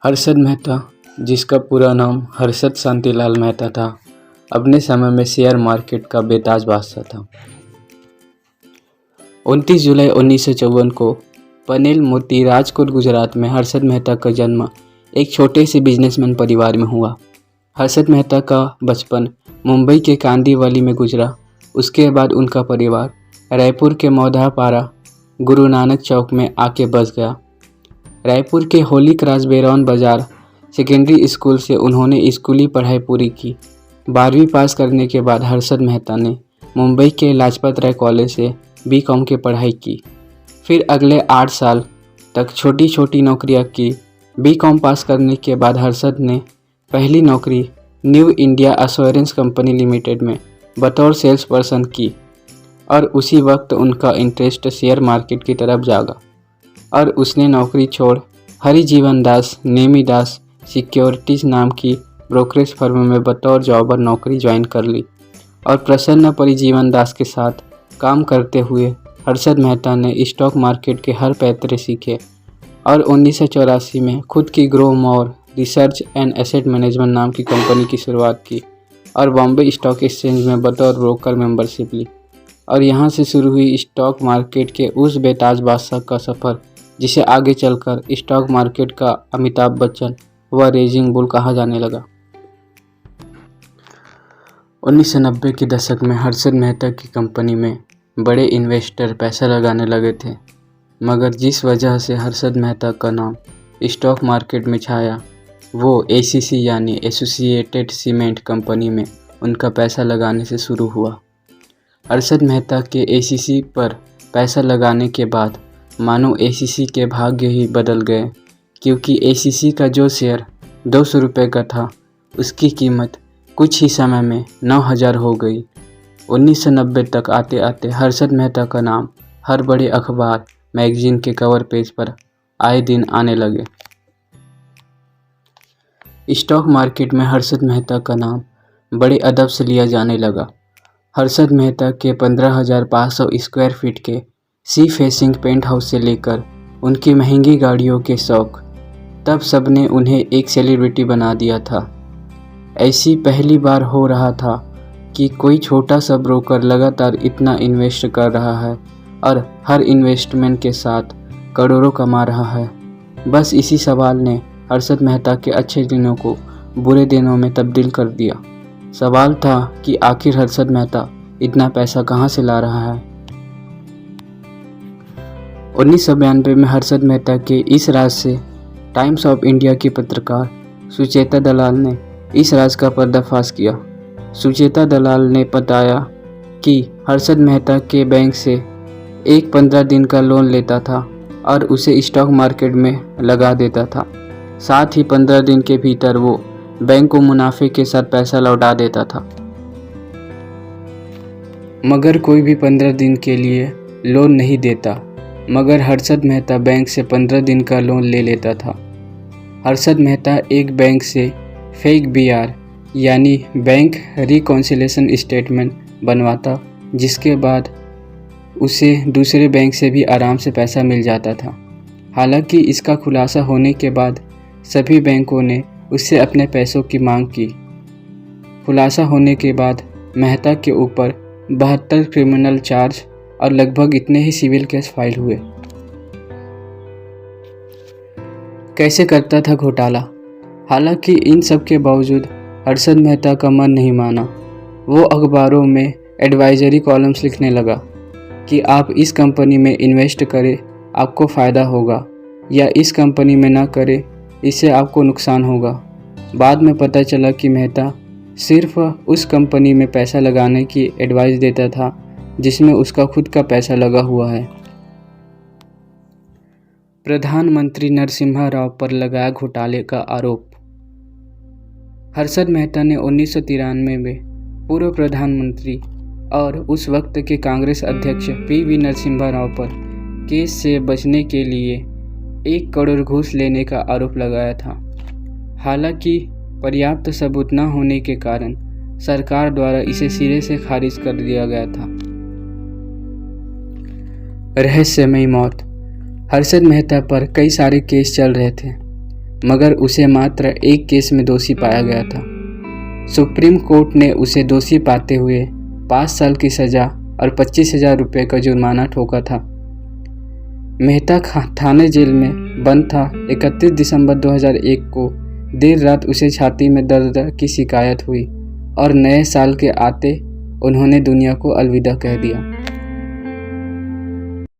हर्षद मेहता, जिसका पूरा नाम हर्षद शांतिलाल मेहता था, अपने समय में शेयर मार्केट का बेताज बादशाह था। 29 जुलाई 1954 को पनेल मोती, राजकोट, गुजरात में हर्षद मेहता का जन्म एक छोटे से बिजनेसमैन परिवार में हुआ। हर्षद मेहता का बचपन मुंबई के कांदीवली में गुजरा। उसके बाद उनका परिवार रायपुर के मौधापारा गुरु नानक चौक में आके बस गया। रायपुर के होली क्रॉस बैरौन बाजार सेकेंडरी स्कूल से उन्होंने स्कूली पढ़ाई पूरी की। 12वीं पास करने के बाद हर्षद मेहता ने मुंबई के लाजपत राय कॉलेज से बीकॉम की पढ़ाई की। फिर अगले 8 साल तक छोटी छोटी नौकरियां की। बीकॉम पास करने के बाद हर्षद ने पहली नौकरी new India assurance company limited में बतौर सेल्स पर्सन की और उसी वक्त उनका इंटरेस्ट शेयर मार्केट की तरफ जागा और उसने नौकरी छोड़ हरिजीवन दास नेमी दास सिक्योरिटीज़ नाम की ब्रोकरेज फर्म में बतौर जॉबर नौकरी ज्वाइन कर ली और प्रसन्न परिजीवन दास के साथ काम करते हुए हर्षद मेहता ने स्टॉक मार्केट के हर पैतरे सीखे और 1984 में खुद की grow more research and asset management नाम की कंपनी की शुरुआत की और बॉम्बे स्टॉक एक्सचेंज में बतौर ब्रोकर मेंबरशिप ली। और यहाँ से शुरू हुई स्टॉक मार्केट के उस बेताज बादशाह का सफ़र जिसे आगे चलकर स्टॉक मार्केट का अमिताभ बच्चन व रेजिंग बुल कहा जाने लगा। 1990 के दशक में हर्षद मेहता की कंपनी में बड़े इन्वेस्टर पैसा लगाने लगे थे, मगर जिस वजह से हर्षद मेहता का नाम स्टॉक मार्केट में छाया वो एसीसी यानी एसोसिएटेड सीमेंट कंपनी में उनका पैसा लगाने से शुरू हुआ। हर्षद मेहता के एसीसी पर पैसा लगाने के बाद मानो एसीसी के भाग्य ही बदल गए, क्योंकि एसीसी का जो शेयर 200 रुपये का था उसकी कीमत कुछ ही समय में 9000 हो गई। 1990 तक आते आते हर्षद मेहता का नाम हर बड़े अखबार मैगजीन के कवर पेज पर आए दिन आने लगे। स्टॉक मार्केट में हर्षद मेहता का नाम बड़े अदब से लिया जाने लगा। हर्षद मेहता के 15,500 स्क्वायर फीट के सी फेसिंग पेंट हाउस से लेकर उनकी महंगी गाड़ियों के शौक, तब सबने उन्हें एक सेलिब्रिटी बना दिया था। ऐसी पहली बार हो रहा था कि कोई छोटा सा ब्रोकर लगातार इतना इन्वेस्ट कर रहा है और हर इन्वेस्टमेंट के साथ करोड़ों कमा रहा है। बस इसी सवाल ने हर्षद मेहता के अच्छे दिनों को बुरे दिनों में तब्दील कर दिया। सवाल था कि आखिर हर्षद मेहता इतना पैसा कहाँ से ला रहा है। 1992 में हर्षद मेहता के इस राज से टाइम्स ऑफ इंडिया की पत्रकार सुचेता दलाल ने इस राज का पर्दाफाश किया। सुचेता दलाल ने बताया कि हर्षद मेहता के बैंक से एक 15 दिन का लोन लेता था और उसे स्टॉक मार्केट में लगा देता था। साथ ही 15 दिन के भीतर वो बैंक को मुनाफे के साथ पैसा लौटा देता था। मगर कोई भी 15 दिन के लिए लोन नहीं देता, मगर हर्षद मेहता बैंक से 15 दिन का लोन ले लेता था। हर्षद मेहता एक बैंक से फेक बीआर यानी बैंक रिकॉन्सिलेशन स्टेटमेंट बनवाता, जिसके बाद उसे दूसरे बैंक से भी आराम से पैसा मिल जाता था। हालांकि इसका खुलासा होने के बाद सभी बैंकों ने उससे अपने पैसों की मांग की। खुलासा होने के बाद मेहता के ऊपर 72 क्रिमिनल चार्ज और लगभग इतने ही सिविल केस फाइल हुए। कैसे करता था घोटाला। हालांकि इन सब के बावजूद हर्षद मेहता का मन नहीं माना। वो अखबारों में एडवाइजरी कॉलम्स लिखने लगा कि आप इस कंपनी में इन्वेस्ट करें आपको फ़ायदा होगा, या इस कंपनी में ना करें इससे आपको नुकसान होगा। बाद में पता चला कि मेहता सिर्फ उस कंपनी में पैसा लगाने की एडवाइस देता था जिसमें उसका खुद का पैसा लगा हुआ है। प्रधानमंत्री नरसिम्हा राव पर लगाया घोटाले का आरोप। हर्षद मेहता ने 1993 में पूर्व प्रधानमंत्री और उस वक्त के कांग्रेस अध्यक्ष पीवी नरसिम्हा राव पर केस से बचने के लिए 1 करोड़ घूस लेने का आरोप लगाया था। हालांकि पर्याप्त सबूत न होने के कारण सरकार द्वारा इसे सिरे से खारिज कर दिया गया था। रहस्यमयी मौत। हर्षद मेहता पर कई सारे केस चल रहे थे। मगर उसे मात्र एक केस में दोषी पाया गया था। सुप्रीम कोर्ट ने उसे दोषी पाते हुए 5 साल की सज़ा और 25,000 रुपये का जुर्माना ठोका था। मेहता थाने जेल में बंद था। 31 दिसंबर 2001 को देर रात उसे छाती में दर्द की शिकायत हुई और नए साल के आते उन्होंने दुनिया को अलविदा कह दिया।